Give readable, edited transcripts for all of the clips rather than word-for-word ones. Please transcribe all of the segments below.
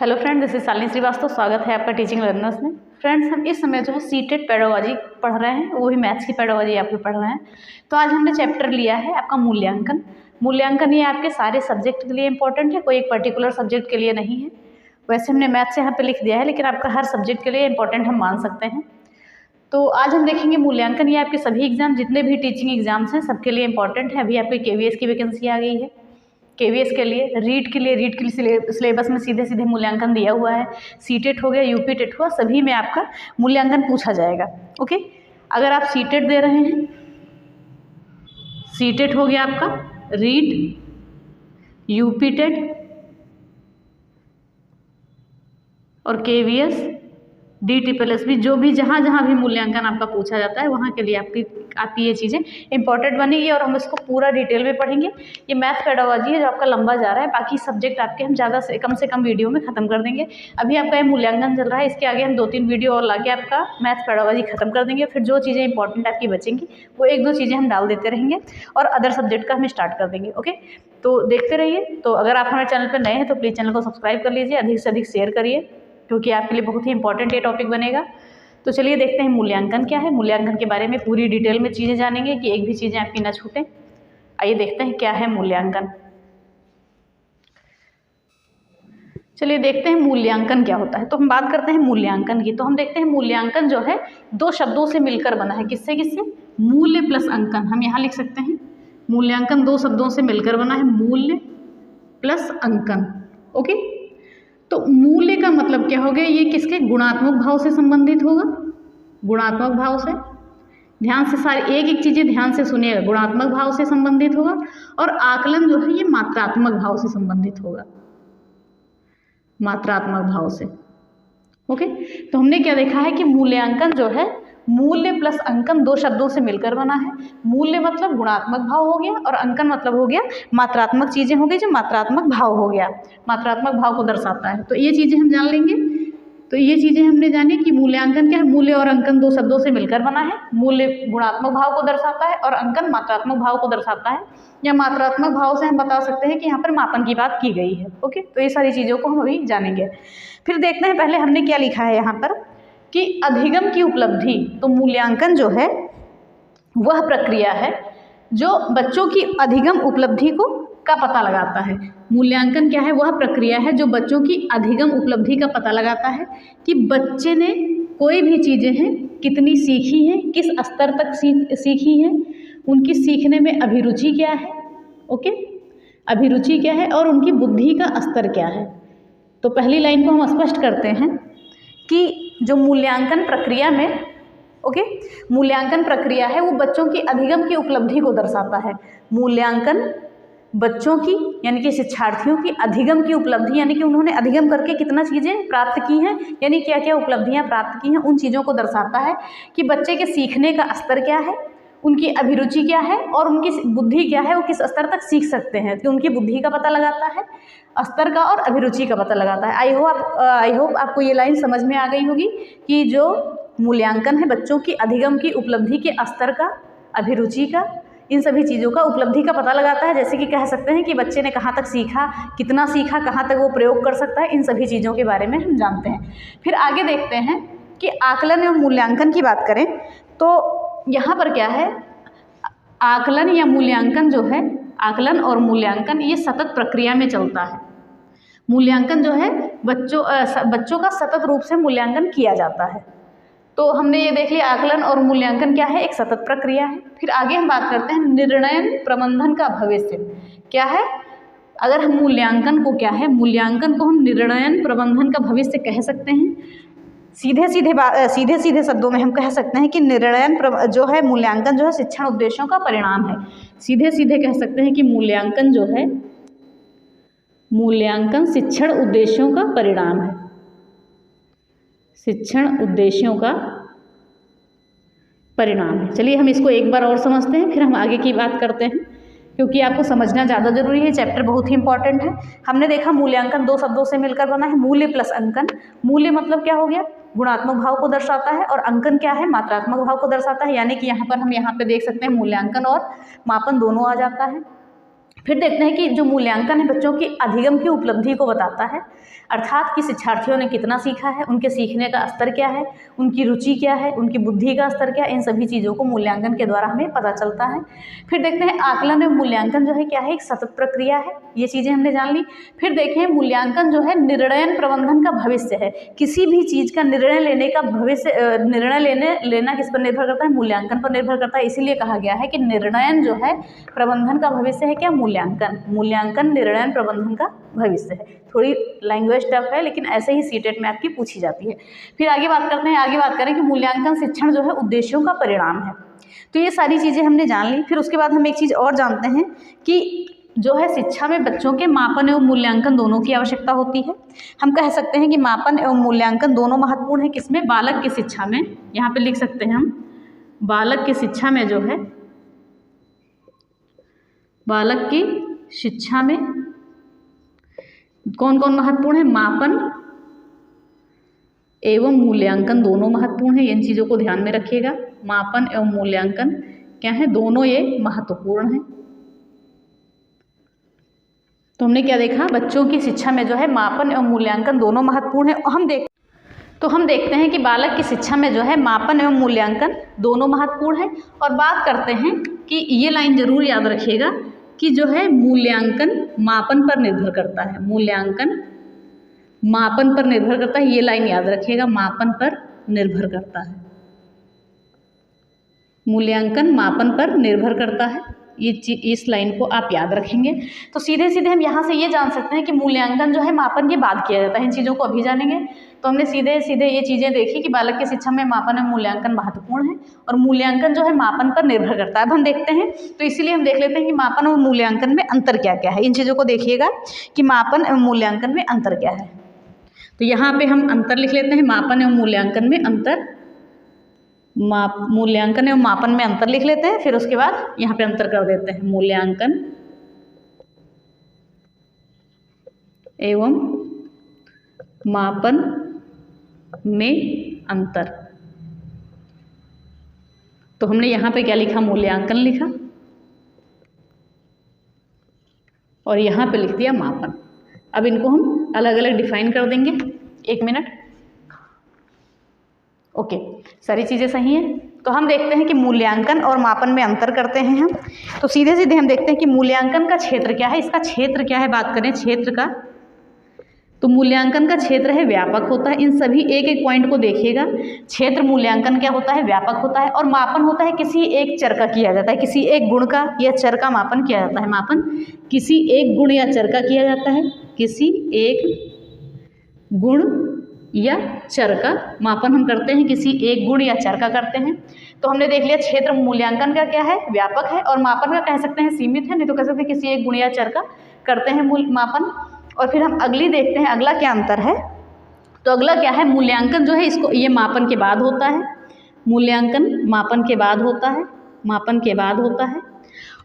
Hello friend, this is Shalini Srivastava. स्वागत है आपका टीचिंग लर्नर्स में। फ्रेंड्स, हम इस समय जो है सीटेट पेडागोजी पढ़ रहे हैं, वो भी मैथ्स की पेडागोजी आपको पढ़ रहे हैं। तो आज हमने चैप्टर लिया है आपका मूल्यांकन। मूल्यांकन ये आपके सारे सब्जेक्ट के लिए इंपॉर्टेंट है, कोई एक पर्टिकुलर सब्जेक्ट के लिए नहीं है। वैसे हमने मैथ्स यहाँ पे लिख दिया है, लेकिन आपका हर सब्जेक्ट के लिए इंपॉर्टेंट हम मान सकते हैं। तो आज हम देखेंगे मूल्यांकन। ये आपके सभी एग्जाम, जितने भी टीचिंग एग्जाम्स हैं, सबके लिए इंपॉर्टेंट है। अभी आपकी KVS की वैकेंसी आ गई है। KVS के लिए, रीट के लिए सिलेबस में सीधे सीधे मूल्यांकन दिया हुआ है। सीटेट हो गया, यूपी टेट हुआ, सभी में आपका मूल्यांकन पूछा जाएगा। ओके, अगर आप सीटेट दे रहे हैं, सीटेट हो गया आपका, रीट, यूपी टेट और KVS, DSSS, जो भी जहाँ भी मूल्यांकन आपका पूछा जाता है, वहाँ के लिए आपकी ये चीज़ें इंपॉर्टेंट बनेगी और हम इसको पूरा डिटेल में पढ़ेंगे। ये मैथ पेडागोजी है जो आपका लंबा जा रहा है। बाकी सब्जेक्ट आपके हम कम से कम वीडियो में ख़त्म कर देंगे। अभी आपका ये मूल्यांकन चल रहा है, इसके आगे हम 2-3 वीडियो और लाके आपका मैथ पेडागोजी ख़त्म कर देंगे। फिर जो चीज़ें इंपॉर्टेंट आपकी बचेंगी वो 1-2 चीज़ें हम डाल देते रहेंगे और अदर सब्जेक्ट का हम स्टार्ट कर देंगे। ओके, तो देखते रहिए। तो अगर आप हमारे चैनल पर नए हैं तो प्लीज़ चैनल को सब्सक्राइब कर लीजिए, अधिक से अधिक शेयर करिए, क्योंकि आपके लिए बहुत ही इंपॉर्टेंट ये टॉपिक बनेगा। तो चलिए देखते हैं मूल्यांकन क्या है। मूल्यांकन के बारे में पूरी डिटेल में चीज़ें जानेंगे कि एक भी चीज़ें आपकी ना छूटें। आइए देखते हैं क्या है मूल्यांकन। चलिए देखते हैं मूल्यांकन क्या होता है। तो हम बात करते हैं मूल्यांकन की। तो हम देखते हैं मूल्यांकन जो है 2 शब्दों से मिलकर बना है। किससे किससे? मूल्य प्लस अंकन। हम यहाँ लिख सकते हैं मूल्यांकन 2 शब्दों से मिलकर बना है, मूल्य प्लस अंकन। ओके, तो मूल्य का मतलब क्या हो गया? ये किसके? गुणात्मक भाव से संबंधित होगा। गुणात्मक भाव से, ध्यान से सारी एक चीज़ें ध्यान से सुनिएगा। गुणात्मक भाव से संबंधित होगा और आकलन जो है ये मात्रात्मक भाव से संबंधित होगा, मात्रात्मक भाव से। ओके, तो हमने क्या देखा है कि मूल्यांकन जो है मूल्य प्लस अंकन 2 शब्दों से मिलकर बना है। मूल्य मतलब गुणात्मक भाव हो गया और अंकन मतलब हो गया मात्रात्मक चीज़ें हो गई, जो मात्रात्मक भाव हो गया, मात्रात्मक भाव को दर्शाता है। तो ये चीज़ें हम जान लेंगे। तो ये चीज़ें हमने जानी कि मूल्यांकन क्या है। मूल्य और अंकन 2 शब्दों से मिलकर बना है। मूल्य गुणात्मक भाव को दर्शाता है और अंकन मात्रात्मक भाव को दर्शाता है, या मात्रात्मक भाव से हम बता सकते हैं कि यहाँ पर मापन की बात की गई है। ओके, तो ये सारी चीज़ों को हम अभी जानेंगे। फिर देखते हैं पहले हमने क्या लिखा है यहाँ पर कि अधिगम की उपलब्धि। तो मूल्यांकन जो है वह प्रक्रिया है जो बच्चों की अधिगम उपलब्धि का पता लगाता है। मूल्यांकन क्या है? वह प्रक्रिया है जो बच्चों की अधिगम उपलब्धि का पता लगाता है कि बच्चे ने कोई भी चीज़ें हैं कितनी सीखी हैं, किस स्तर तक सीखी हैं, उनकी सीखने में अभिरुचि क्या है। ओके, अभिरुचि क्या है और उनकी बुद्धि का स्तर क्या है। तो पहली लाइन को हम स्पष्ट करते हैं कि जो मूल्यांकन प्रक्रिया में, ओके, मूल्यांकन प्रक्रिया है वो बच्चों की अधिगम की उपलब्धि को दर्शाता है। मूल्यांकन बच्चों की यानी कि शिक्षार्थियों की अधिगम की उपलब्धि, यानी कि उन्होंने अधिगम करके कितना चीज़ें प्राप्त की हैं, यानी क्या क्या उपलब्धियां प्राप्त की हैं, उन चीज़ों को दर्शाता है कि बच्चे के सीखने का स्तर क्या है, उनकी अभिरुचि क्या है और उनकी बुद्धि क्या है, वो किस स्तर तक सीख सकते हैं। तो उनकी बुद्धि का पता लगाता है, स्तर का और अभिरुचि का पता लगाता है। आई होप आपको ये लाइन समझ में आ गई होगी कि जो मूल्यांकन है बच्चों की अधिगम की उपलब्धि के स्तर का, अभिरुचि का, इन सभी चीज़ों का, उपलब्धि का पता लगाता है। जैसे कि कह सकते हैं कि बच्चे ने कहाँ तक सीखा, कितना सीखा, कहाँ तक वो प्रयोग कर सकता है, इन सभी चीज़ों के बारे में हम जानते हैं। फिर आगे देखते हैं कि आकलन एवं मूल्यांकन की बात करें तो यहाँ पर क्या है, आकलन या मूल्यांकन जो है, आकलन और मूल्यांकन ये सतत प्रक्रिया में चलता है। मूल्यांकन जो है बच्चों का सतत रूप से मूल्यांकन किया जाता है। तो हमने ये देख लिया आकलन और मूल्यांकन क्या है, एक सतत प्रक्रिया है। फिर आगे हम बात करते हैं निर्णयन प्रबंधन का भविष्य क्या है। अगर हम मूल्यांकन को क्या है, मूल्यांकन को हम निर्णयन प्रबंधन का भविष्य कह सकते हैं। सीधे सीधे शब्दों में हम कह सकते हैं कि निर्णयन जो है, मूल्यांकन जो है शिक्षण उद्देश्यों का परिणाम है। सीधे सीधे कह सकते हैं कि मूल्यांकन जो है, मूल्यांकन शिक्षण उद्देश्यों का परिणाम है, शिक्षण उद्देश्यों का परिणाम है। चलिए हम इसको एक बार और समझते हैं, फिर हम आगे की बात करते हैं, क्योंकि आपको समझना ज़्यादा जरूरी है। चैप्टर बहुत ही इंपॉर्टेंट है। हमने देखा मूल्यांकन 2 शब्दों से मिलकर बना है, मूल्य प्लस अंकन। मूल्य मतलब क्या हो गया? गुणात्मक भाव को दर्शाता है और अंकन क्या है? मात्रात्मक भाव को दर्शाता है। यानी कि यहाँ पर हम यहाँ पे देख सकते हैं मूल्यांकन और मापन दोनों आ जाता है। फिर देखते हैं कि जो मूल्यांकन है बच्चों की अधिगम की उपलब्धि को बताता है, अर्थात कि शिक्षार्थियों ने कितना सीखा है, उनके सीखने का स्तर क्या है, उनकी रुचि क्या है, उनकी बुद्धि का स्तर क्या है, इन सभी चीज़ों को मूल्यांकन के द्वारा हमें पता चलता है। फिर देखते हैं आकलन एवं मूल्यांकन जो है क्या है, एक सतत प्रक्रिया है, ये चीज़ें हमने जान ली। फिर देखें मूल्यांकन जो है निर्णय प्रबंधन का भविष्य है, किसी भी चीज़ का निर्णय लेने का भविष्य, निर्णय लेना किस पर निर्भर करता है, मूल्यांकन पर निर्भर करता है। इसीलिए कहा गया है कि निर्णयन जो है प्रबंधन का भविष्य है क्या, मूल्यांकन निर्णय प्रबंधन का भविष्य है। थोड़ी लैंग्वेज टफ है लेकिन ऐसे ही सीटेट में आपकी पूछी जाती है। फिर आगे बात करते हैं, आगे बात करें कि मूल्यांकन शिक्षण जो है उद्देश्यों का परिणाम है। तो ये सारी चीज़ें हमने जान ली। फिर उसके बाद हम एक चीज़ और जानते हैं कि जो है शिक्षा में बच्चों के मापन एवं मूल्यांकन दोनों की आवश्यकता होती है। हम कह सकते हैं कि मापन एवं मूल्यांकन दोनों महत्वपूर्ण है, किसमें, बालक की शिक्षा में। यहाँ पे लिख सकते हैं हम, बालक की शिक्षा में जो है, बालक की शिक्षा में कौन कौन महत्वपूर्ण है, मापन एवं मूल्यांकन दोनों महत्वपूर्ण है। इन चीज़ों को ध्यान में रखिएगा, मापन एवं मूल्यांकन क्या है, दोनों ये महत्वपूर्ण है। तो हमने क्या देखा, बच्चों की शिक्षा में जो है मापन एवं मूल्यांकन दोनों महत्वपूर्ण है। हम देखते हैं कि बालक की शिक्षा में जो है मापन एवं मूल्यांकन दोनों महत्वपूर्ण है। और बात करते हैं कि ये लाइन जरूर याद रखिएगा कि जो है मूल्यांकन मापन पर निर्भर करता है, मूल्यांकन मापन पर निर्भर करता है। ये लाइन याद रखिएगा, मापन पर निर्भर करता है, मूल्यांकन मापन पर निर्भर करता है। इस लाइन को आप याद रखेंगे तो सीधे सीधे हम यहाँ से ये जान सकते हैं कि मूल्यांकन जो है मापन के बाद किया जाता है। इन चीज़ों को अभी जानेंगे। तो हमने सीधे सीधे ये चीज़ें देखी कि बालक की शिक्षा में मापन और मूल्यांकन महत्वपूर्ण है और मूल्यांकन जो है मापन पर निर्भर करता है। अब हम देखते हैं, तो इसीलिए हम देख लेते हैं कि मापन और मूल्यांकन में अंतर क्या क्या है। इन चीज़ों को देखिएगा कि मापन एवं मूल्यांकन में अंतर क्या है। तो यहाँ पे हम अंतर लिख लेते हैं, मापन एवं मूल्यांकन में अंतर, मूल्यांकन एवं मापन में अंतर लिख लेते हैं। फिर उसके बाद यहाँ पे अंतर कर देते हैं, मूल्यांकन एवं मापन में अंतर। तो हमने यहाँ पे क्या लिखा, मूल्यांकन लिखा और यहाँ पे लिख दिया मापन। अब इनको हम अलग अलग डिफाइन कर देंगे, एक मिनट। ओके, सारी चीज़ें सही हैं। तो हम देखते हैं कि मूल्यांकन और मापन में अंतर करते हैं हम। तो सीधे सीधे हम देखते हैं कि मूल्यांकन का क्षेत्र क्या है, इसका क्षेत्र क्या है। बात करें क्षेत्र का, तो मूल्यांकन का क्षेत्र है व्यापक होता है। इन सभी एक एक पॉइंट को देखिएगा। क्षेत्र मूल्यांकन क्या होता है, व्यापक होता है। और मापन होता है किसी एक चर का किया जाता है, किसी एक गुण का या चर का मापन किया जाता है। मापन किसी एक गुण या चर का किया जाता है, किसी एक गुण या चर का मापन हम करते हैं, किसी एक गुण या चर का करते हैं। तो हमने देख लिया क्षेत्र मूल्यांकन का क्या है, व्यापक है, और मापन का कह सकते हैं सीमित है, नहीं तो कह सकते हैं किसी एक गुण या चर का करते हैं मापन। और फिर हम अगली देखते हैं, अगला क्या अंतर है। तो अगला क्या है, मूल्यांकन जो है इसको ये मापन के बाद होता है, मूल्यांकन मापन के बाद होता है, मापन के बाद होता है।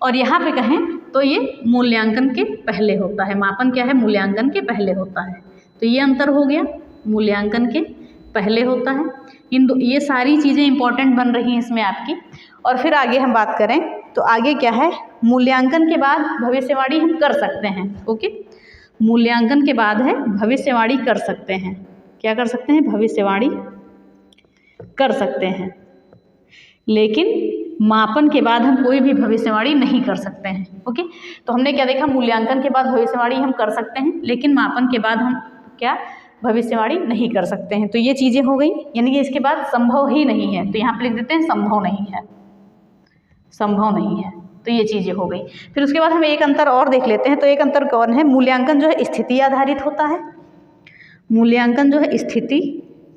और यहाँ पे कहें तो ये मूल्यांकन के पहले होता है। मापन क्या है, मूल्यांकन के पहले होता है। तो ये अंतर हो गया, मूल्यांकन के पहले होता है। ये सारी चीज़ें इंपॉर्टेंट बन रही हैं इसमें आपकी। और फिर आगे हम बात करें तो आगे क्या है, मूल्यांकन के बाद भविष्यवाणी हम कर सकते हैं। ओके, मूल्यांकन के बाद है भविष्यवाणी कर सकते हैं। क्या कर सकते हैं, भविष्यवाणी कर सकते हैं। लेकिन मापन के बाद हम कोई भी भविष्यवाणी नहीं कर सकते हैं। ओके, तो हमने क्या देखा, मूल्यांकन के बाद भविष्यवाणी हम कर सकते हैं, लेकिन मापन के बाद हम क्या भविष्यवाणी नहीं कर सकते हैं। तो ये चीज़ें हो गई, यानी कि इसके बाद संभव ही नहीं है। तो यहाँ पे लिख देते हैं संभव नहीं है, संभव नहीं है। तो ये चीज़ें हो गई। फिर उसके बाद हम एक अंतर और देख लेते हैं। तो एक अंतर कौन है, मूल्यांकन जो है स्थिति आधारित होता है, मूल्यांकन जो है स्थिति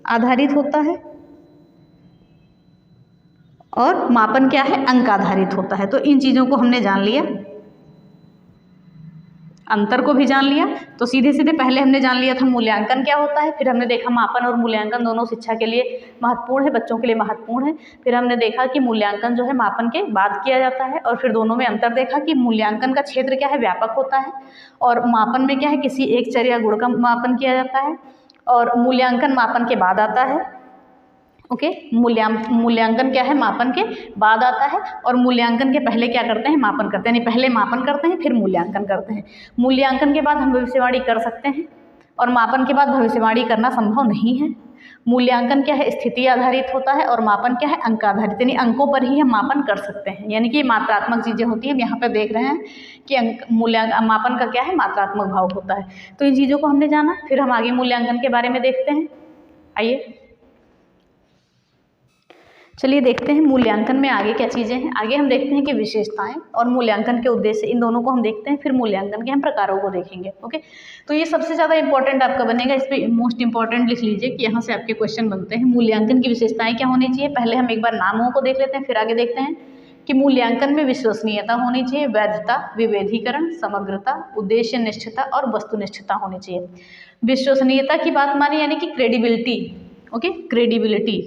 आधारित होता है, और मापन क्या है, अंक आधारित होता है। तो इन चीज़ों को हमने जान लिया, अंतर को भी जान लिया। तो सीधे सीधे पहले हमने जान लिया था मूल्यांकन क्या होता है, फिर हमने देखा मापन और मूल्यांकन दोनों शिक्षा के लिए महत्वपूर्ण है, बच्चों के लिए महत्वपूर्ण है। फिर हमने देखा कि मूल्यांकन जो है मापन के बाद किया जाता है, और फिर दोनों में अंतर देखा कि मूल्यांकन का क्षेत्र क्या है, व्यापक होता है, और मापन में क्या है, किसी एक चर या गुण का मापन किया जाता है, और मूल्यांकन मापन के बाद आता है। ओके। मूल्यांकन क्या है, मापन के बाद आता है, और मूल्यांकन के पहले क्या करते हैं, मापन करते हैं, यानी पहले मापन करते हैं फिर मूल्यांकन करते हैं। मूल्यांकन के बाद हम भविष्यवाणी कर सकते हैं और मापन के बाद भविष्यवाणी करना संभव नहीं है। मूल्यांकन क्या है, स्थिति आधारित होता है, और मापन क्या है, अंक आधारित, यानी अंकों पर ही हम मापन कर सकते हैं, यानी कि मात्रात्मक चीज़ें होती हैं। हम यहाँ पर देख रहे हैं कि मापन का क्या है, मात्रात्मक भाव होता है। तो इन चीज़ों को हमने जाना, फिर हम आगे मूल्यांकन के बारे में देखते हैं। आइए चलिए देखते हैं मूल्यांकन में आगे क्या चीज़ें हैं। आगे हम देखते हैं कि विशेषताएं और मूल्यांकन के उद्देश्य, इन दोनों को हम देखते हैं, फिर मूल्यांकन के हम प्रकारों को देखेंगे। ओके, तो ये सबसे ज़्यादा इंपॉर्टेंट आपका बनेगा, इस पर मोस्ट इंपॉर्टेंट लिख लीजिए कि यहाँ से आपके क्वेश्चन बनते हैं। मूल्यांकन की विशेषताएं क्या होनी चाहिए, पहले हम एक बार नामों को देख लेते हैं, फिर आगे देखते हैं कि मूल्यांकन में विश्वसनीयता होनी चाहिए, वैधता, विभेदीकरण, समग्रता, उद्देश्य निष्ठता और वस्तुनिष्ठता होनी चाहिए। विश्वसनीयता की बात मानी यानी कि क्रेडिबिलिटी। ओके, क्रेडिबिलिटी,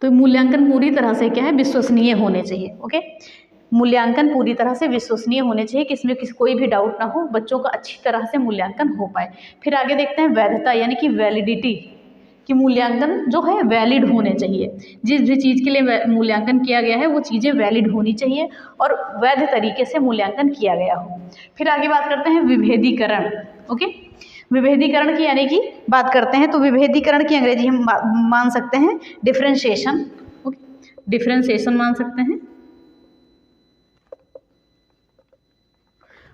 तो मूल्यांकन पूरी तरह से क्या है, विश्वसनीय होने चाहिए। ओके, मूल्यांकन पूरी तरह से विश्वसनीय होने चाहिए कि इसमें कोई भी डाउट ना हो, बच्चों का अच्छी तरह से मूल्यांकन हो पाए। फिर आगे देखते हैं वैधता यानी कि वैलिडिटी, कि मूल्यांकन जो है वैलिड होने चाहिए। जिस भी चीज़ के लिए मूल्यांकन किया गया है वो चीज़ें वैलिड होनी चाहिए और वैध तरीके से मूल्यांकन किया गया हो। फिर आगे बात करते हैं विभेदीकरण। ओके, विभेदीकरण की यानी कि बात करते हैं, तो विभेदीकरण की अंग्रेजी हम मान सकते हैं डिफरेंशिएशन। ओके, डिफरेंशिएशन मान सकते हैं।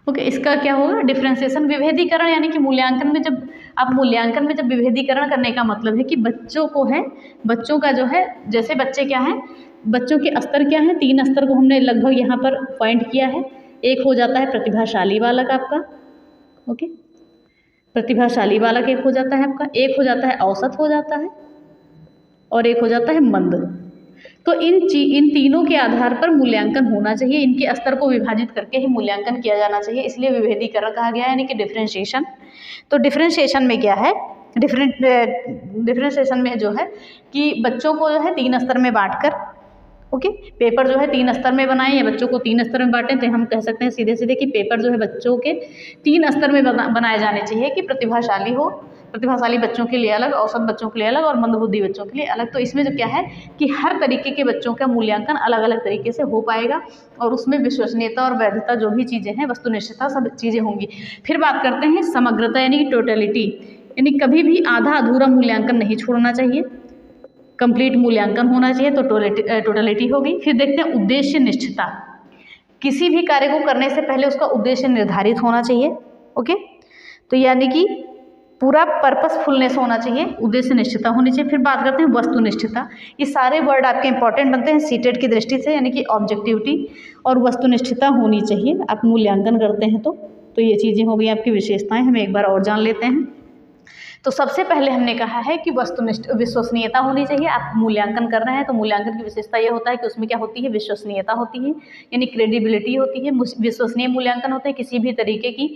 ओके, इसका क्या होगा, डिफरेंशिएशन। विभेदीकरण यानी कि मूल्यांकन में जब आप मूल्यांकन में जब विभेदीकरण करने का मतलब है कि बच्चों को है, बच्चों का जो है, जैसे बच्चे क्या हैं, बच्चों के स्तर क्या हैं, 3 स्तर को हमने लगभग यहाँ पर पॉइंट किया है। एक हो जाता है प्रतिभाशाली बालक आपका, ओके, प्रतिभाशाली बालक एक हो जाता है आपका, एक हो जाता है औसत हो जाता है, और एक हो जाता है मंद। तो इन तीनों के आधार पर मूल्यांकन होना चाहिए, इनके स्तर को विभाजित करके ही मूल्यांकन किया जाना चाहिए, इसलिए विभेदीकरण कहा गया है, यानी कि डिफरेंशिएशन। तो डिफरेंशिएशन में क्या है, डिफरेंशिएशन में जो है कि बच्चों को जो है 3 स्तर में बांटकर, ओके, पेपर जो है 3 स्तर में बनाएं या बच्चों को 3 स्तर में बांटें, तो हम कह सकते हैं सीधे सीधे कि पेपर जो है बच्चों के 3 स्तर में बनाए जाने चाहिए, कि प्रतिभाशाली हो, प्रतिभाशाली बच्चों के लिए अलग, औसत बच्चों के लिए अलग और मंदबुद्धि बच्चों के लिए अलग। तो इसमें जो क्या है कि हर तरीके के बच्चों का मूल्यांकन अलग अलग तरीके से हो पाएगा, और उसमें विश्वसनीयता और वैधता जो भी चीज़ें हैं, वस्तुनिष्ठता, सब चीज़ें होंगी। फिर बात करते हैं समग्रता यानी कि टोटलिटी, यानी कभी भी आधा अधूरा मूल्यांकन नहीं छोड़ना चाहिए, कंप्लीट मूल्यांकन होना चाहिए, तो टोटलिटी होगी। फिर देखते हैं उद्देश्य निष्ठता, किसी भी कार्य को करने से पहले उसका उद्देश्य निर्धारित होना चाहिए। ओके, तो यानी कि पूरा पर्पसफुलनेस होना चाहिए, उद्देश्य निष्ठता होनी चाहिए। फिर बात करते हैं वस्तुनिष्ठता, ये सारे वर्ड आपके इंपॉर्टेंट बनते हैं सीटेट की दृष्टि से, यानी कि ऑब्जेक्टिविटी और वस्तुनिष्ठता होनी चाहिए आप मूल्यांकन करते हैं तो ये चीज़ें हो गई आपकी विशेषताएं। हम एक बार और जान लेते हैं। तो सबसे पहले हमने कहा है कि वस्तुनिष्ठ विश्वसनीयता होनी चाहिए। आप मूल्यांकन कर रहे हैं तो मूल्यांकन की विशेषता ये होता है कि उसमें क्या होती है, विश्वसनीयता होती है, यानी क्रेडिबिलिटी होती है, विश्वसनीय मूल्यांकन होते हैं, किसी भी तरीके की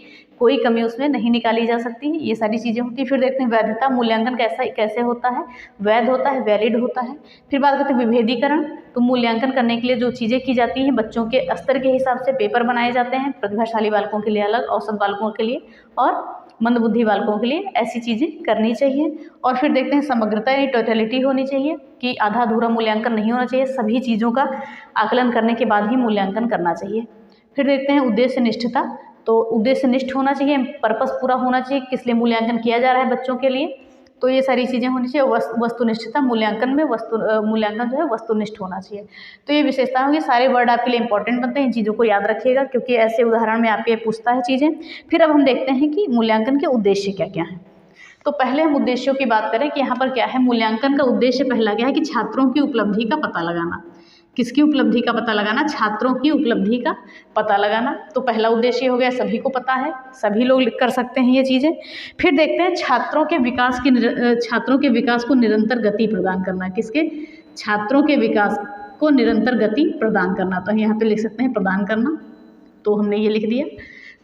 कोई कमी उसमें नहीं निकाली जा सकती है, ये सारी चीज़ें होती है। फिर देखते हैं वैधता, मूल्यांकन कैसे होता है, वैध होता है, वैलिड होता है। फिर बात करते हैं विभेदीकरण, तो मूल्यांकन करने के लिए जो चीज़ें की जाती हैं, बच्चों के स्तर के हिसाब से पेपर बनाए जाते हैं, प्रतिभाशाली बालकों के लिए अलग, औसत बालकों के लिए और मंदबुद्धि बालकों के लिए, ऐसी चीज़ें करनी चाहिए। और फिर देखते हैं समग्रता यानी टोटलिटी होनी चाहिए, कि आधा अधूरा मूल्यांकन नहीं होना चाहिए, सभी चीज़ों का आकलन करने के बाद ही मूल्यांकन करना चाहिए। फिर देखते हैं उद्देश्य निष्ठता, तो उद्देश्य निष्ठ होना चाहिए, पर्पस पूरा होना चाहिए, किस लिए मूल्यांकन किया जा रहा है बच्चों के लिए, तो ये सारी चीज़ें होनी चाहिए। वस्तुनिष्ठता, मूल्यांकन में मूल्यांकन जो है वस्तुनिष्ठ होना चाहिए। तो ये विशेषता होगी, सारे वर्ड आपके लिए इंपॉर्टेंट बनते हैं, इन चीज़ों को याद रखिएगा क्योंकि ऐसे उदाहरण में आपके पूछता है चीज़ें। फिर अब हम देखते हैं कि मूल्यांकन के उद्देश्य क्या क्या हैं। तो पहले हम उद्देश्यों की बात करें कि यहाँ पर क्या है, मूल्यांकन का उद्देश्य पहला क्या है कि छात्रों की उपलब्धि का पता लगाना। किसकी उपलब्धि का पता लगाना, छात्रों की उपलब्धि का पता लगाना। तो पहला उद्देश्य हो गया, सभी को पता है, सभी लोग कर सकते हैं ये चीज़ें। फिर देखते हैं छात्रों के विकास को निरंतर गति प्रदान करना। किसके, छात्रों के विकास को निरंतर गति प्रदान करना। तो यहाँ पे लिख सकते हैं प्रदान करना, तो हमने ये लिख दिया।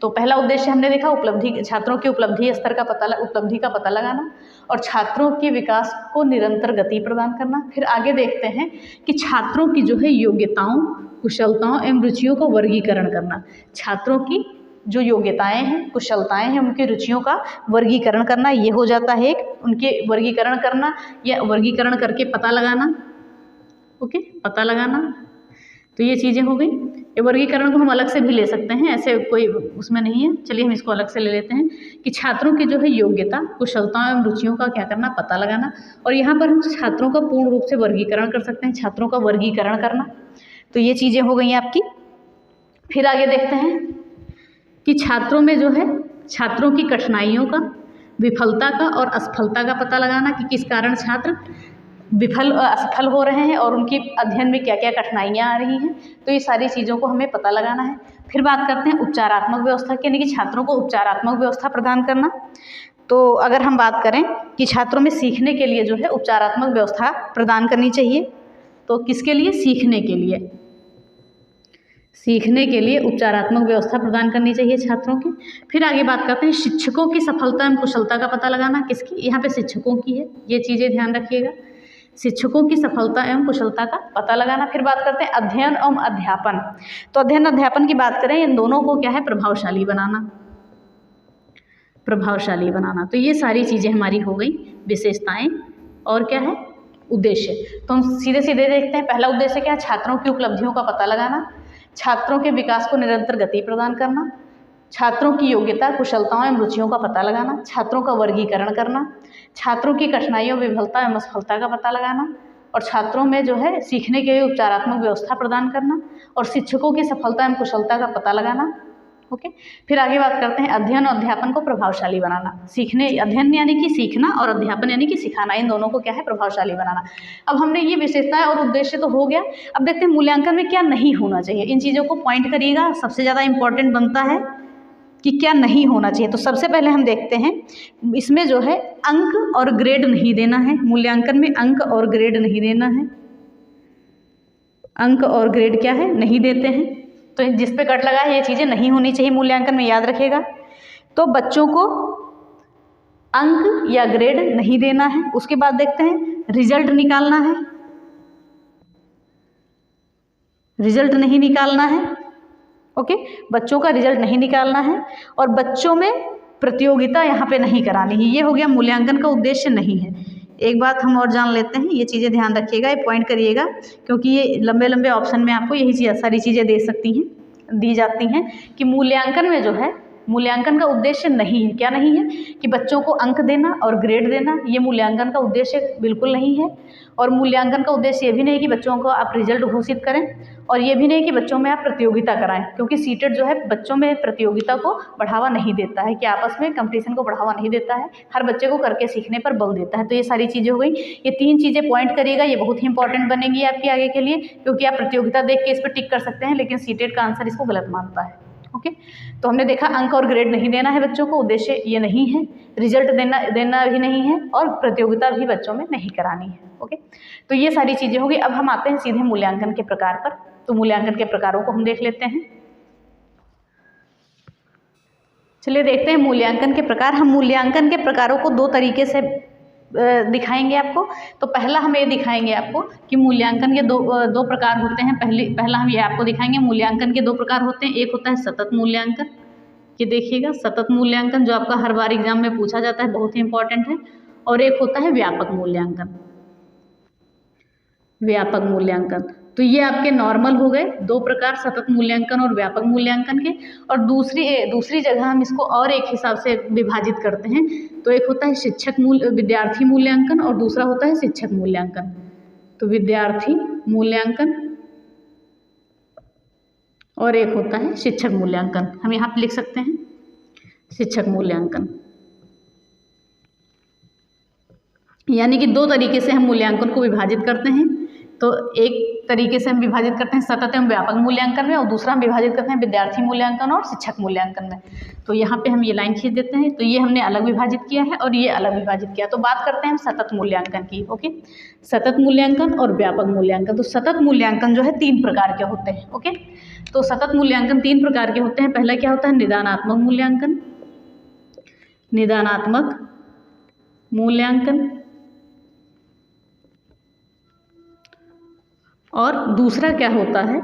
तो पहला उद्देश्य हमने देखा छात्रों की उपलब्धि का पता लगाना और छात्रों के विकास को निरंतर गति प्रदान करना। फिर आगे देखते हैं कि छात्रों की जो है योग्यताओं, कुशलताओं एवं रुचियों का वर्गीकरण करना। छात्रों की जो योग्यताएं हैं, कुशलताएं हैं, उनकी रुचियों का वर्गीकरण करना, ये हो जाता है एक उनके वर्गीकरण करना या वर्गीकरण करके पता लगाना। ओके, पता लगाना। तो ये चीज़ें हो गई। ये वर्गीकरण को हम अलग से भी ले सकते हैं, ऐसे कोई उसमें नहीं है। चलिए हम इसको अलग से ले लेते हैं कि छात्रों की जो है योग्यता, कुशलताओं एवं रुचियों का क्या करना, पता लगाना। और यहाँ पर हम छात्रों का पूर्ण रूप से वर्गीकरण कर सकते हैं, छात्रों का वर्गीकरण करना। तो ये चीज़ें हो गई आपकी। फिर आगे देखते हैं कि छात्रों में जो है छात्रों की कठिनाइयों का, विफलता का और असफलता का पता लगाना कि किस कारण छात्र असफल हो रहे हैं और उनकी अध्ययन में क्या क्या कठिनाइयाँ आ रही हैं। तो ये सारी चीज़ों को हमें पता लगाना है। फिर बात करते हैं उपचारात्मक व्यवस्था की, यानी कि छात्रों को उपचारात्मक व्यवस्था प्रदान करना। तो अगर हम बात करें कि छात्रों में सीखने के लिए जो है उपचारात्मक व्यवस्था प्रदान करनी चाहिए, तो किसके लिए? सीखने के लिए। सीखने के लिए उपचारात्मक व्यवस्था प्रदान करनी चाहिए छात्रों की। फिर आगे बात करते हैं शिक्षकों की सफलता एवं कुशलता का पता लगाना। किसकी? यहाँ पे शिक्षकों की है, ये चीज़ें ध्यान रखिएगा। शिक्षकों की सफलता एवं कुशलता का पता लगाना। फिर बात करते हैं अध्ययन एवं अध्यापन। तो अध्ययन अध्यापन की बात करें, इन दोनों को क्या है? प्रभावशाली बनाना, प्रभावशाली बनाना। तो ये सारी चीज़ें हमारी हो गई विशेषताएं और क्या है? उद्देश्य। तो हम सीधे सीधे देखते हैं। पहला उद्देश्य क्या है? छात्रों की उपलब्धियों का पता लगाना, छात्रों के विकास को निरंतर गति प्रदान करना, छात्रों की योग्यता, कुशलताओं एवं रुचियों का पता लगाना, छात्रों का वर्गीकरण करना, छात्रों की कठिनाइयों, विफलता एवं असफलता का पता लगाना, और छात्रों में जो है सीखने के लिए उपचारात्मक व्यवस्था प्रदान करना, और शिक्षकों की सफलता एवं कुशलता का पता लगाना। ओके, फिर आगे बात करते हैं अध्ययन और अध्यापन को प्रभावशाली बनाना। सीखने, अध्ययन यानी कि सीखना और अध्यापन यानी कि सिखाना, इन दोनों को क्या है? प्रभावशाली बनाना। अब हमने ये विशेषताएं और उद्देश्य तो हो गया। अब देखते हैं मूल्यांकन में क्या नहीं होना चाहिए। इन चीज़ों को पॉइंट करिएगा, सबसे ज़्यादा इंपॉर्टेंट बनता है कि क्या नहीं होना चाहिए। तो सबसे पहले हम देखते हैं इसमें जो है अंक और ग्रेड नहीं देना है। मूल्यांकन में अंक और ग्रेड नहीं देना है। अंक और ग्रेड क्या है? नहीं देते हैं। तो जिस पे कट लगा है ये चीज़ें नहीं होनी चाहिए मूल्यांकन में, याद रखिएगा। तो बच्चों को अंक या ग्रेड नहीं देना है। उसके बाद देखते हैं रिजल्ट निकालना है, रिजल्ट नहीं निकालना है। ओके, बच्चों का रिजल्ट नहीं निकालना है, और बच्चों में प्रतियोगिता यहाँ पे नहीं करानी है। ये हो गया मूल्यांकन का उद्देश्य नहीं है। एक बात हम और जान लेते हैं, ये चीज़ें ध्यान रखिएगा, ये पॉइंट करिएगा, क्योंकि ये लंबे लंबे ऑप्शन में आपको यही सारी चीज़ें दी जाती हैं कि मूल्यांकन में जो है मूल्यांकन का उद्देश्य नहीं है। क्या नहीं है? कि बच्चों को अंक देना और ग्रेड देना, ये मूल्यांकन का उद्देश्य बिल्कुल नहीं है। और मूल्यांकन का उद्देश्य ये भी नहीं कि बच्चों को आप रिजल्ट घोषित करें, और ये भी नहीं कि बच्चों में आप प्रतियोगिता कराएं, क्योंकि सीटेट जो है बच्चों में प्रतियोगिता को बढ़ावा नहीं देता है, कि आपस में कंपटीशन को बढ़ावा नहीं देता है, हर बच्चे को करके सीखने पर बल देता है। तो ये सारी चीज़ें हो गई। ये 3 चीज़ें पॉइंट करिएगा, ये बहुत ही इंपॉर्टेंट बनेगी आपके आगे के लिए, क्योंकि आप प्रतियोगिता देख के इस पर टिक कर सकते हैं, लेकिन सीटेट का आंसर इसको गलत मानता है। ओके, तो हमने देखा अंक और ग्रेड नहीं देना है बच्चों को, उद्देश्य ये नहीं है। रिजल्ट देना भी नहीं है, और प्रतियोगिता भी बच्चों में नहीं करानी है। ओके, तो ये सारी चीज़ें होगी। अब हम आते हैं सीधे मूल्यांकन के प्रकार पर। तो मूल्यांकन के प्रकारों को हम देख लेते हैं। चलिए देखते हैं मूल्यांकन के प्रकार। हम मूल्यांकन के प्रकारों को 2 तरीके से दिखाएंगे आपको। तो पहला हम ये दिखाएंगे आपको कि मूल्यांकन के दो प्रकार होते हैं। पहला हम ये आपको दिखाएंगे मूल्यांकन के 2 प्रकार होते हैं। एक होता है सतत मूल्यांकन, ये देखिएगा सतत मूल्यांकन, जो आपका हर बार एग्जाम में पूछा जाता है, बहुत ही इंपॉर्टेंट है। और एक होता है व्यापक मूल्यांकन, व्यापक मूल्यांकन। तो ये आपके नॉर्मल हो गए 2 प्रकार, सतत मूल्यांकन और व्यापक मूल्यांकन के। और दूसरी जगह हम इसको और एक हिसाब से विभाजित करते हैं। तो एक होता है विद्यार्थी मूल्यांकन, और दूसरा होता है शिक्षक मूल्यांकन। तो विद्यार्थी मूल्यांकन और एक होता है शिक्षक मूल्यांकन। हम यहाँ पे लिख सकते हैं शिक्षक मूल्यांकन। यानी कि 2 तरीके से हम मूल्यांकन को विभाजित करते हैं। तो एक तरीके से हम विभाजित करते हैं सतत एवं व्यापक मूल्यांकन में, और दूसरा हम विभाजित करते हैं विद्यार्थी मूल्यांकन और शिक्षक मूल्यांकन में। तो यहाँ पे हम ये लाइन खींच देते हैं। तो ये हमने अलग विभाजित किया है और ये अलग विभाजित किया। तो बात करते हैं हम सतत मूल्यांकन की। ओके, सतत मूल्यांकन और व्यापक मूल्यांकन। तो सतत मूल्यांकन जो है 3 प्रकार के होते हैं। ओके, तो सतत मूल्यांकन 3 प्रकार के होते हैं। पहला क्या होता है? निदानात्मक मूल्यांकन, निदानात्मक मूल्यांकन। और दूसरा क्या होता है?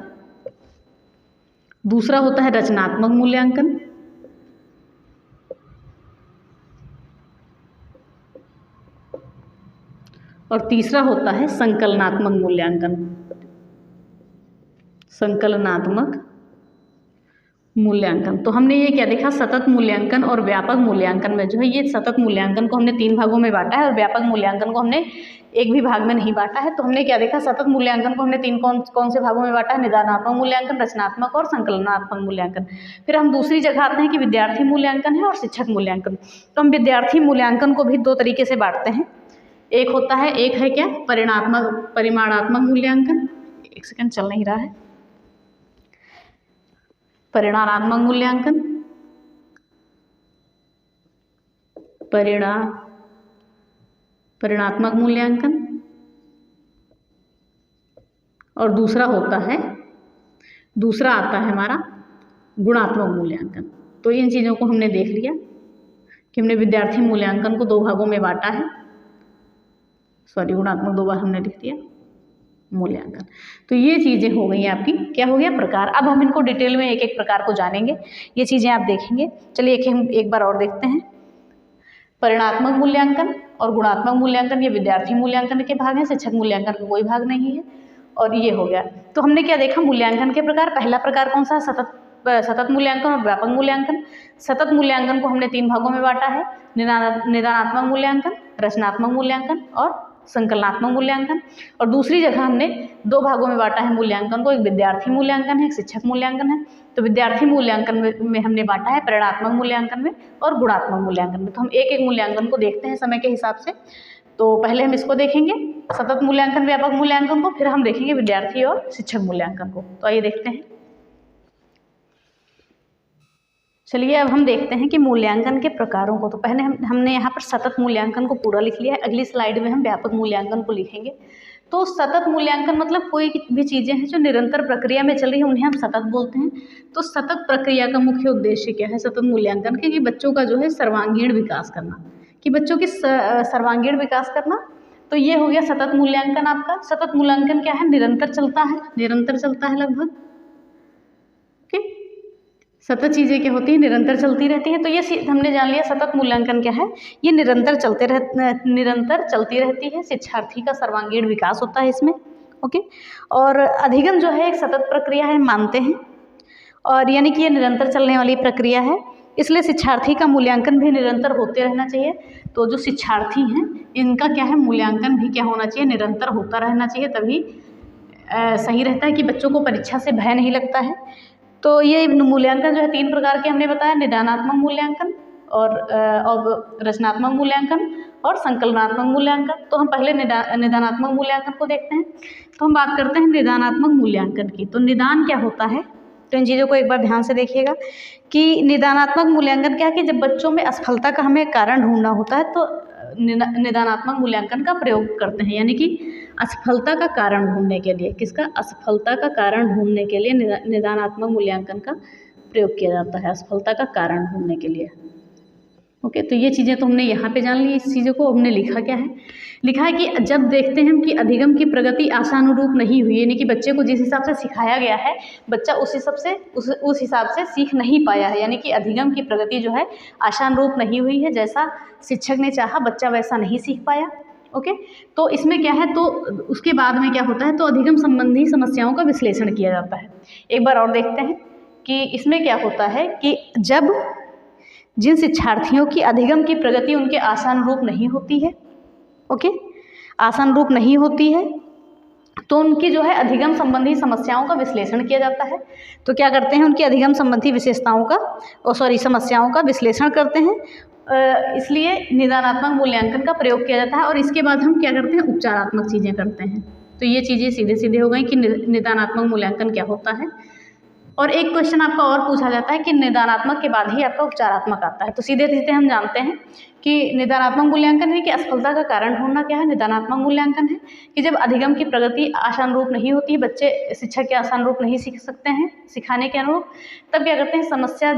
दूसरा होता है रचनात्मक मूल्यांकन। और तीसरा होता है संकलनात्मक मूल्यांकन। संकलनात्मक मूल्यांकन। तो हमने ये क्या देखा, सतत मूल्यांकन और व्यापक मूल्यांकन में जो है, ये सतत मूल्यांकन को हमने 3 भागों में बांटा है और व्यापक मूल्यांकन को हमने एक भी भाग में नहीं बांटा है। तो हमने क्या देखा, सतत मूल्यांकन को हमने 3 कौन से भागों में बांटा है, निदानात्मक मूल्यांकन, रचनात्मक और संकलनात्मक मूल्यांकन। फिर हम दूसरी जगह आते हैं कि विद्यार्थी मूल्यांकन है और शिक्षक मूल्यांकन। तो हम विद्यार्थी मूल्यांकन को भी 2 तरीके से बांटते हैं। एक है क्या, परिमाणात्मक मूल्यांकन। एक सेकंड, चल नहीं रहा है। परिमाणात्मक मूल्यांकन, परिमाणात्मक मूल्यांकन, और दूसरा आता है हमारा गुणात्मक मूल्यांकन। तो इन चीज़ों को हमने देख लिया कि हमने विद्यार्थी मूल्यांकन को 2 भागों में बांटा है। गुणात्मक 2 बार हमने लिख दिया, मूल्यांकन। तो ये चीज़ें हो गई आपकी, क्या हो गया, प्रकार। अब हम इनको डिटेल में एक एक प्रकार को जानेंगे, ये चीज़ें आप देखेंगे। चलिए हम एक बार और देखते हैं। परिमाणात्मक मूल्यांकन और गुणात्मक मूल्यांकन ये विद्यार्थी मूल्यांकन के भाग हैं, शिक्षक मूल्यांकन का कोई भाग नहीं है। और ये हो गया। तो हमने क्या देखा, मूल्यांकन के प्रकार। पहला प्रकार कौन सा, सतत मूल्यांकन और व्यापक मूल्यांकन। सतत मूल्यांकन को हमने 3 भागों में बांटा है, निदानात्मक मूल्यांकन, रचनात्मक मूल्यांकन और संकलनात्मक मूल्यांकन। और दूसरी जगह हमने 2 भागों में बांटा है मूल्यांकन को, एक विद्यार्थी मूल्यांकन है, एक शिक्षक मूल्यांकन है। तो विद्यार्थी मूल्यांकन में हमने बांटा है परिमाणात्मक मूल्यांकन में और गुणात्मक मूल्यांकन में। तो हम एक एक मूल्यांकन को देखते हैं समय के हिसाब से। तो पहले हम इसको देखेंगे, सतत मूल्यांकन, व्यापक मूल्यांकन को, फिर हम देखेंगे विद्यार्थी और शिक्षक मूल्यांकन को। तो आइए देखते हैं। चलिए अब हम देखते हैं कि मूल्यांकन के प्रकारों को। तो पहले हमने यहाँ पर सतत मूल्यांकन को पूरा लिख लिया है। अगली स्लाइड में हम व्यापक मूल्यांकन को लिखेंगे। तो सतत मूल्यांकन मतलब कोई भी चीज़ें हैं जो निरंतर प्रक्रिया में चल रही है, उन्हें हम सतत बोलते हैं। तो सतत प्रक्रिया का मुख्य उद्देश्य क्या है सतत मूल्यांकन के, कि बच्चों का जो है सर्वांगीण विकास करना, कि बच्चों की सर्वांगीण विकास करना। तो ये हो गया सतत मूल्यांकन आपका। सतत मूल्यांकन क्या है, निरंतर चलता है लगभग। सतत चीज़ें क्या होती हैं, निरंतर चलती रहती हैं। तो ये हमने जान लिया सतत मूल्यांकन क्या है, ये निरंतर चलती रहती है। शिक्षार्थी का सर्वांगीण विकास होता है इसमें। ओके। और अधिगम जो है एक सतत प्रक्रिया है, मानते हैं, और यानी कि ये निरंतर चलने वाली प्रक्रिया है, इसलिए शिक्षार्थी का मूल्यांकन भी निरंतर होते रहना चाहिए। तो जो शिक्षार्थी हैं इनका क्या है, मूल्यांकन भी क्या होना चाहिए, निरंतर होता रहना चाहिए, तभी सही रहता है कि बच्चों को परीक्षा से भय नहीं लगता है। तो ये मूल्यांकन जो है 3 प्रकार के हमने बताया, निदानात्मक मूल्यांकन और रचनात्मक मूल्यांकन और संकलनात्मक मूल्यांकन। तो हम पहले निदानात्मक मूल्यांकन को देखते हैं। तो हम बात करते हैं निदानात्मक मूल्यांकन की। तो निदान क्या होता है, तो इन चीज़ों को एक बार ध्यान से देखिएगा कि निदानात्मक मूल्यांकन क्या है, कि जब बच्चों में असफलता का हमें कारण ढूंढना होता है तो निदानात्मक मूल्यांकन का प्रयोग करते हैं। यानी कि असफलता का कारण ढूंढने के लिए, किसका, असफलता का कारण ढूंढने के लिए निदानात्मक मूल्यांकन का प्रयोग किया जाता है, असफलता का कारण ढूंढने के लिए। ओके। तो ये चीज़ें तो हमने यहाँ पे जान ली। इस चीज़ों को हमने लिखा क्या है, लिखा है कि जब देखते हैं कि अधिगम की प्रगति आशानुरूप नहीं हुई, यानी कि बच्चे को जिस हिसाब से सिखाया गया है बच्चा उस हिसाब से सीख नहीं पाया है, यानी कि अधिगम की प्रगति जो है आशानुरूप नहीं हुई है, जैसा शिक्षक ने चाहा बच्चा वैसा नहीं सीख पाया। ओके। तो इसमें क्या है, तो उसके बाद में क्या होता है, तो अधिगम संबंधी समस्याओं का विश्लेषण किया जाता है। एक बार और देखते हैं कि इसमें क्या होता है कि जब जिन शिक्षार्थियों की अधिगम की प्रगति उनके आशानुरूप नहीं होती है, ओके, आशानुरूप नहीं होती है, तो उनकी जो है अधिगम संबंधी समस्याओं का विश्लेषण किया जाता है। तो क्या करते हैं, उनकी अधिगम संबंधी समस्याओं का विश्लेषण करते हैं। इसलिए निदानात्मक मूल्यांकन का प्रयोग किया जाता है। और इसके बाद हम क्या करते हैं, उपचारात्मक चीज़ें करते हैं। तो ये चीज़ें सीधे सीधे हो गई कि निदानात्मक मूल्यांकन क्या होता है। और एक क्वेश्चन आपका और पूछा जाता है कि निदानात्मक के बाद ही आपका उपचारात्मक आता है। तो सीधे सीधे हम जानते हैं कि निदानात्मक मूल्यांकन है कि असफलता का कारण ढूंढना क्या है, निदानात्मक मूल्यांकन है कि जब अधिगम की प्रगति आशानुरूप नहीं होती, बच्चे शिक्षक के आशानुरूप नहीं सीख सकते हैं सिखाने के अनुरूप, तब क्या करते हैं,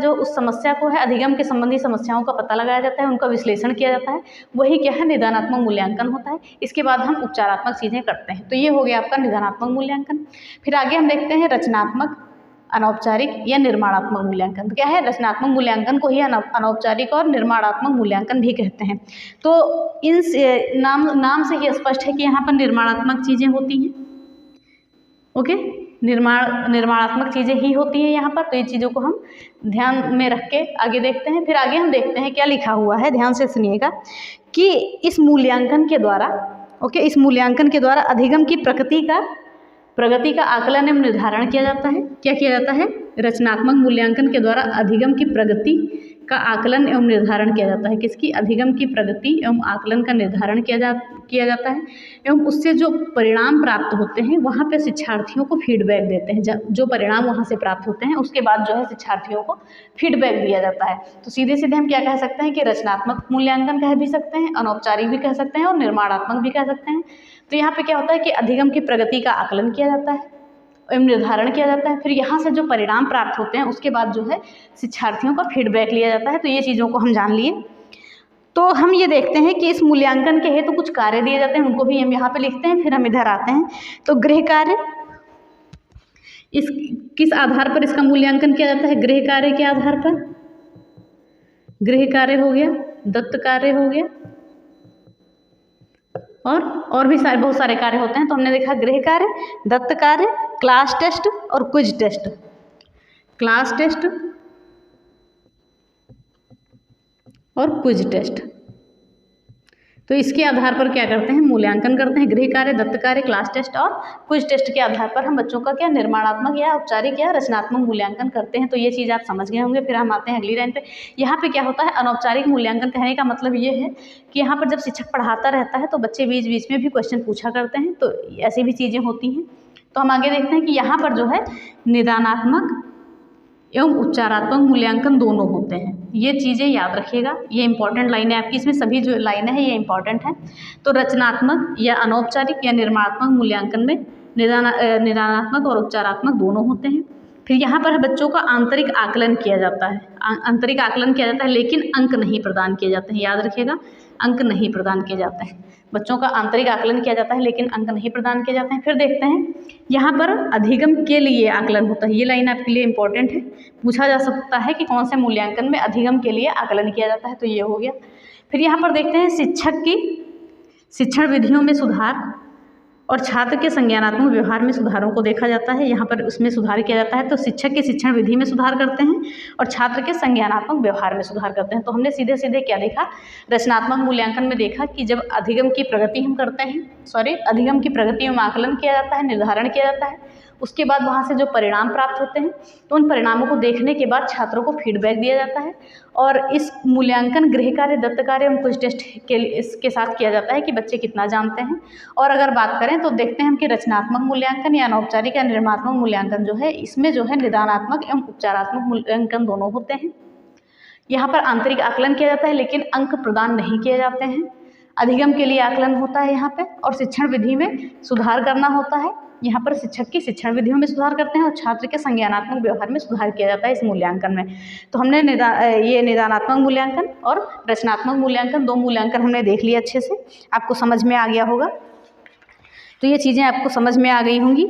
उस समस्या को है अधिगम के संबंधी समस्याओं का पता लगाया जाता है, उनका विश्लेषण किया जाता है, वही क्या है, निदानात्मक मूल्यांकन होता है। इसके बाद हम उपचारात्मक चीज़ें करते हैं। तो ये हो गया आपका निदानात्मक मूल्यांकन। फिर आगे हम देखते हैं रचनात्मक। अनौपचारिक या निर्माणात्मक मूल्यांकन। तो क्या है, रचनात्मक मूल्यांकन को ही अनौपचारिक और निर्माणात्मक मूल्यांकन भी कहते हैं। तो इन नाम से ही स्पष्ट है कि यहाँ पर निर्माणात्मक चीज़ें होती हैं। ओके, निर्माणात्मक चीज़ें ही होती हैं यहाँ पर। तो ये चीज़ों को हम ध्यान में रख के आगे देखते हैं। फिर आगे हम देखते हैं क्या लिखा हुआ है, ध्यान से सुनिएगा कि इस मूल्यांकन के द्वारा इस मूल्यांकन के द्वारा अधिगम की प्रगति का आकलन एवं निर्धारण किया जाता है। क्या किया जाता है, रचनात्मक मूल्यांकन के द्वारा अधिगम की प्रगति का आकलन एवं निर्धारण किया जाता है। किसकी, अधिगम की प्रगति एवं आकलन का निर्धारण किया जाता है एवं उससे जो परिणाम प्राप्त होते हैं वहाँ पे शिक्षार्थियों को फीडबैक देते हैं। जो परिणाम वहाँ से प्राप्त होते हैं उसके बाद जो है शिक्षार्थियों को फीडबैक दिया जाता है। तो सीधे सीधे हम क्या कह सकते हैं कि रचनात्मक मूल्यांकन कह भी सकते हैं, अनौपचारिक भी कह सकते हैं और निर्माणात्मक भी कह सकते हैं। तो यहाँ पे क्या होता है कि अधिगम की प्रगति का आकलन किया जाता है एवं निर्धारण किया जाता है। फिर यहाँ से जो परिणाम प्राप्त होते हैं उसके बाद जो है शिक्षार्थियों का फीडबैक लिया जाता है। तो ये चीज़ों को हम जान लिए। तो हम ये देखते हैं कि इस मूल्यांकन के हेतु कुछ कार्य दिए जाते हैं, उनको भी हम यहाँ पे लिखते हैं। फिर हम इधर आते हैं तो गृह कार्य, इस किस आधार पर इसका मूल्यांकन किया जाता है, गृह कार्य के आधार पर। गृह कार्य हो गया, दत्त कार्य हो गया और भी बहुत सारे कार्य होते हैं। तो हमने देखा गृह कार्य, दत्त कार्य, क्लास टेस्ट और क्विज टेस्ट। क्लास टेस्ट और क्विज टेस्ट, तो इसके आधार पर क्या करते हैं, मूल्यांकन करते हैं। गृह कार्य, दत्त कार्य, क्लास टेस्ट और क्विज टेस्ट के आधार पर हम बच्चों का क्या निर्माणात्मक या औपचारिक या रचनात्मक मूल्यांकन करते हैं। तो ये चीज़ आप समझ गए होंगे। फिर हम आते हैं अगली लाइन पे। यहाँ पे क्या होता है, अनौपचारिक मूल्यांकन कहने का मतलब ये है कि यहाँ पर जब शिक्षक पढ़ाता रहता है तो बच्चे बीच बीच में भी क्वेश्चन पूछा करते हैं। तो ऐसी भी चीज़ें होती हैं। तो हम आगे देखते हैं कि यहाँ पर जो है निदानात्मक एवं उपचारात्मक मूल्यांकन दोनों होते हैं। ये चीज़ें याद रखिएगा, ये इंपॉर्टेंट लाइनें आपकी, इसमें सभी जो लाइनें हैं ये इंपॉर्टेंट हैं। तो रचनात्मक या अनौपचारिक या निर्माणात्मक मूल्यांकन में निदानात्मक और उपचारात्मक दोनों होते हैं। फिर यहाँ पर बच्चों का आंतरिक आकलन किया जाता है, आंतरिक आकलन किया जाता है, लेकिन अंक नहीं प्रदान किए जाते हैं। याद रखिएगा, अंक नहीं प्रदान किए जाते हैं। बच्चों का आंतरिक आकलन किया जाता है लेकिन अंक नहीं प्रदान किए जाते हैं। फिर देखते हैं यहाँ पर अधिगम के लिए आकलन होता है। ये लाइन आपके लिए इंपॉर्टेंट है, पूछा जा सकता है कि कौन से मूल्यांकन में अधिगम के लिए आकलन किया जाता है। तो ये हो गया। फिर यहाँ पर देखते हैं शिक्षक की शिक्षण विधियों में सुधार और छात्र के संज्ञानात्मक व्यवहार में सुधारों को देखा जाता है। यहाँ पर उसमें सुधार किया जाता है। तो शिक्षक के शिक्षण विधि में सुधार करते हैं और छात्र के संज्ञानात्मक व्यवहार में सुधार करते हैं। तो हमने सीधे सीधे क्या देखा, रचनात्मक मूल्यांकन में देखा कि जब अधिगम की प्रगति हम करते हैं, अधिगम की प्रगति में आकलन किया जाता है, निर्धारण किया जाता है। उसके बाद वहाँ से जो परिणाम प्राप्त होते हैं तो उन परिणामों को देखने के बाद छात्रों को फीडबैक दिया जाता है। और इस मूल्यांकन गृह कार्य, दत्त कार्य एवं क्विज टेस्ट के इसके साथ किया जाता है कि बच्चे कितना जानते हैं। और अगर बात करें तो देखते हैं हम कि रचनात्मक मूल्यांकन या अनौपचारिक या निर्माणात्मक मूल्यांकन जो है, इसमें जो है निदानात्मक एवं उपचारात्मक मूल्यांकन दोनों होते हैं। यहाँ पर आंतरिक आकलन किया जाता है लेकिन अंक प्रदान नहीं किए जाते हैं। अधिगम के लिए आकलन होता है यहाँ पे, और शिक्षण विधि में सुधार करना होता है। यहाँ पर शिक्षक की शिक्षण विधियों में सुधार करते हैं और छात्र के संज्ञानात्मक व्यवहार में सुधार किया जाता है इस मूल्यांकन में। तो हमने ये निदानात्मक मूल्यांकन और रचनात्मक मूल्यांकन, दो मूल्यांकन हमने देख लिया अच्छे से, आपको समझ में आ गया होगा। तो ये चीज़ें आपको समझ में आ गई होंगी।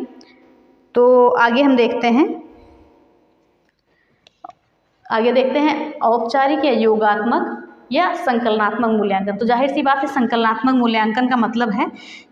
तो आगे हम देखते हैं औपचारिक या योगात्मक या संकलनात्मक मूल्यांकन। तो जाहिर सी बात है, संकलनात्मक मूल्यांकन का मतलब है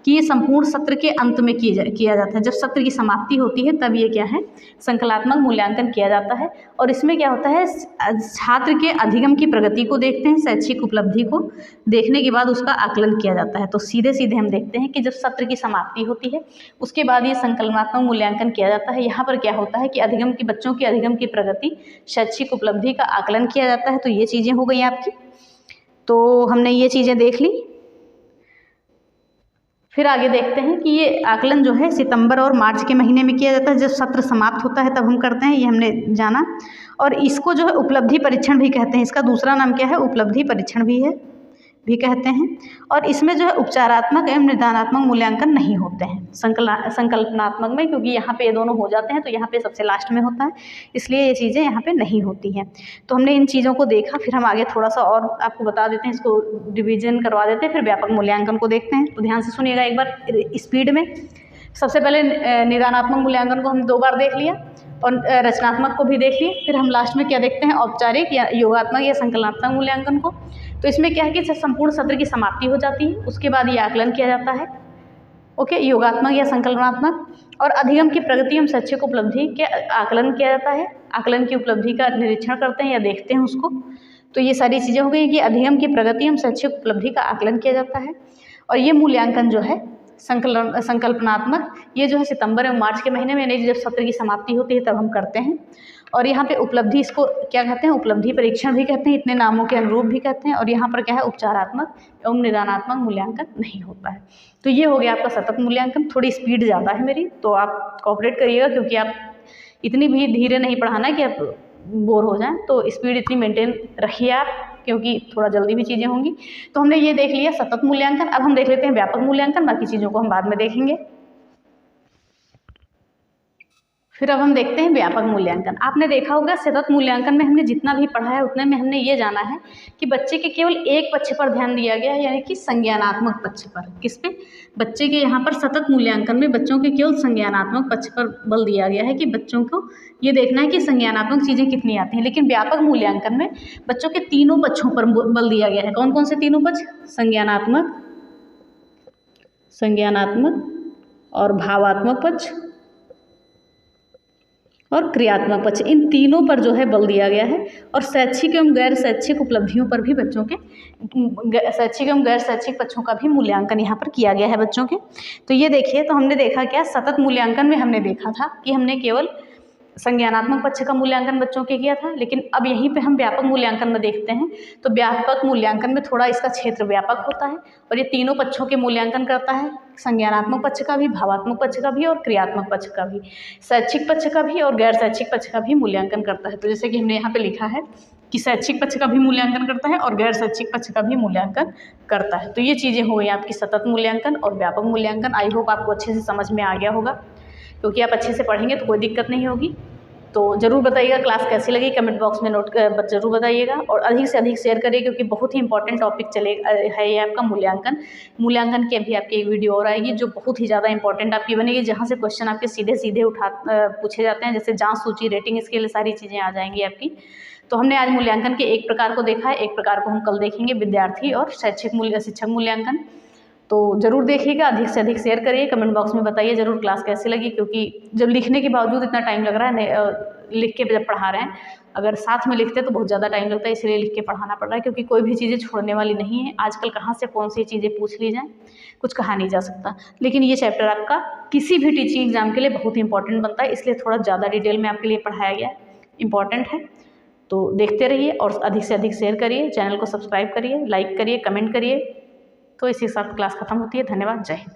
कि ये संपूर्ण सत्र के अंत में किया जाता है। जब सत्र की समाप्ति होती है तब ये क्या है, संकलनात्मक मूल्यांकन किया जाता है। और इसमें क्या होता है, छात्र के अधिगम की प्रगति को देखते हैं, शैक्षिक उपलब्धि को देखने के बाद उसका आकलन किया जाता है। तो सीधे सीधे हम देखते हैं कि जब सत्र की समाप्ति होती है उसके बाद ये संकलनात्मक मूल्यांकन किया जाता है। यहाँ पर क्या होता है कि बच्चों की अधिगम की प्रगति, शैक्षिक उपलब्धि का आकलन किया जाता है। तो ये चीज़ें हो गई आपकी। तो हमने ये चीज़ें देख ली। फिर आगे देखते हैं कि ये आकलन जो है सितंबर और मार्च के महीने में किया जाता है, जब सत्र समाप्त होता है तब हम करते हैं, ये हमने जाना। और इसको जो है उपलब्धि परीक्षण भी कहते हैं। इसका दूसरा नाम क्या है, उपलब्धि परीक्षण भी कहते हैं। और इसमें जो है उपचारात्मक एवं निदानात्मक मूल्यांकन नहीं होते हैं संकल्पनात्मक में, क्योंकि यहाँ पे ये दोनों हो जाते हैं तो यहाँ पे सबसे लास्ट में होता है, इसलिए ये चीज़ें यहाँ पे नहीं होती हैं। तो हमने इन चीज़ों को देखा। फिर हम आगे थोड़ा सा और आपको बता देते हैं, इसको डिवीजन करवा देते हैं, फिर व्यापक मूल्यांकन को देखते हैं। तो ध्यान से सुनिएगा एक बार स्पीड में। सबसे पहले निदानात्मक मूल्यांकन को हम 2 बार देख लिया और रचनात्मक को भी देख लिए। फिर हम लास्ट में क्या देखते हैं, औपचारिक या योगात्मक या संकलनात्मक मूल्यांकन को। तो इसमें क्या है कि जब संपूर्ण सत्र की समाप्ति हो जाती है उसके बाद ये आकलन किया जाता है, ओके, योगात्मक या संकलनात्मक। और अधिगम की प्रगति एवं शैक्षिक उपलब्धि के आकलन किया जाता है, आकलन की उपलब्धि का निरीक्षण करते हैं या देखते हैं उसको। तो ये सारी चीज़ें हो गई कि अधिगम की प्रगति एवं शैक्षिक उपलब्धि का आकलन किया जाता है। और ये मूल्यांकन जो है संकल्पनात्मक, ये जो है सितंबर एवं मार्च के महीने में, यानी जब सत्र की समाप्ति होती है तब हम करते हैं। और यहाँ पे उपलब्धि, इसको क्या कहते हैं, उपलब्धि परीक्षण भी कहते हैं, इतने नामों के अनुरूप भी कहते हैं। और यहाँ पर क्या है, उपचारात्मक एवं निदानात्मक मूल्यांकन नहीं होता है। तो ये हो गया आपका सतत मूल्यांकन। थोड़ी स्पीड ज़्यादा है मेरी, तो आप कोऑपरेट करिएगा, क्योंकि आप इतनी भी धीरे नहीं पढ़ाना कि आप बोर हो जाएं। तो स्पीड इतनी मेंटेन रखिए आप, क्योंकि थोड़ा जल्दी भी चीज़ें होंगी। तो हमने ये देख लिया सतत मूल्यांकन। अब हम देख लेते हैं व्यापक मूल्यांकन, बाकी चीज़ों को हम बाद में देखेंगे। फिर अब हम देखते हैं व्यापक मूल्यांकन। आपने देखा होगा सतत मूल्यांकन में हमने जितना भी पढ़ा है उतने में हमने ये जाना है कि बच्चे के केवल एक पक्ष पर ध्यान दिया गया है, यानी कि संज्ञानात्मक पक्ष पर। किस पे? बच्चे के यहाँ पर सतत मूल्यांकन में बच्चों के केवल संज्ञानात्मक पक्ष पर बल दिया गया है कि बच्चों को ये देखना है कि संज्ञानात्मक चीज़ें कितनी आती हैं। लेकिन व्यापक मूल्यांकन में बच्चों के तीनों पक्षों पर बल दिया गया है। कौन कौन से तीनों पक्ष? संज्ञानात्मक और भावात्मक पक्ष और क्रियात्मक पक्ष, इन तीनों पर जो है बल दिया गया है। और शैक्षिक एवं गैर शैक्षिक उपलब्धियों पर भी बच्चों के शैक्षिक एवं गैर शैक्षिक पक्षों का भी मूल्यांकन यहाँ पर किया गया है बच्चों के। तो ये देखिए, तो हमने देखा क्या, सतत मूल्यांकन में हमने देखा था कि हमने केवल संज्ञानात्मक पक्ष का मूल्यांकन बच्चों के किया था। लेकिन अब यहीं पे हम व्यापक मूल्यांकन में देखते हैं। तो व्यापक मूल्यांकन में थोड़ा इसका क्षेत्र व्यापक होता है और ये तीनों पक्षों के मूल्यांकन करता है, संज्ञानात्मक पक्ष का भी, भावात्मक पक्ष का भी और क्रियात्मक पक्ष का भी, शैक्षिक पक्ष का भी और गैर शैक्षिक पक्ष का भी मूल्यांकन करता है। तो जैसे कि हमने यहाँ पे लिखा है कि शैक्षिक पक्ष का भी मूल्यांकन करता है और गैर शैक्षिक पक्ष का भी मूल्यांकन करता है। तो ये चीज़ें हो गई आपकी सतत मूल्यांकन और व्यापक मूल्यांकन। आई होप आपको अच्छे से समझ में आ गया होगा, क्योंकि आप अच्छे से पढ़ेंगे तो कोई दिक्कत नहीं होगी। तो ज़रूर बताइएगा क्लास कैसी लगी, कमेंट बॉक्स में नोट ज़रूर बताइएगा और अधिक से अधिक शेयर करिए, क्योंकि बहुत ही इंपॉर्टेंट टॉपिक है ये आपका मूल्यांकन की अभी आपकी एक वीडियो और आएगी जो बहुत ही ज़्यादा इंपॉर्टेंट आपकी बनेगी, जहाँ से क्वेश्चन आपके सीधे सीधे पूछे जाते हैं, जैसे जाँच सूची, रेटिंग स्केल, सारी चीज़ें आ जाएंगी आपकी। तो हमने आज मूल्यांकन के एक प्रकार को देखा है, एक प्रकार को हम कल देखेंगे, विद्यार्थी और शिक्षक मूल्यांकन। तो ज़रूर देखिएगा, अधिक से अधिक शेयर करिए, कमेंट बॉक्स में बताइए ज़रूर क्लास कैसी लगी, क्योंकि जब लिखने के बावजूद इतना टाइम लग रहा है, लिख के जब पढ़ा रहे हैं, अगर साथ में लिखते तो बहुत ज़्यादा टाइम लगता है, इसलिए लिख के पढ़ाना पड़ रहा है, क्योंकि कोई भी चीज़ें छोड़ने वाली नहीं है। आजकल कहाँ से कौन सी चीज़ें पूछ ली जाएँ, कुछ कहा नहीं जा सकता। लेकिन ये चैप्टर आपका किसी भी टीचिंग एग्जाम के लिए बहुत इंपॉर्टेंट बनता है, इसलिए थोड़ा ज़्यादा डिटेल में आपके लिए पढ़ाया गया है, इंपॉर्टेंट है। तो देखते रहिए और अधिक से अधिक शेयर करिए, चैनल को सब्सक्राइब करिए, लाइक करिए, कमेंट करिए। तो इसी के साथ क्लास खत्म होती है। धन्यवाद, जय हिंद।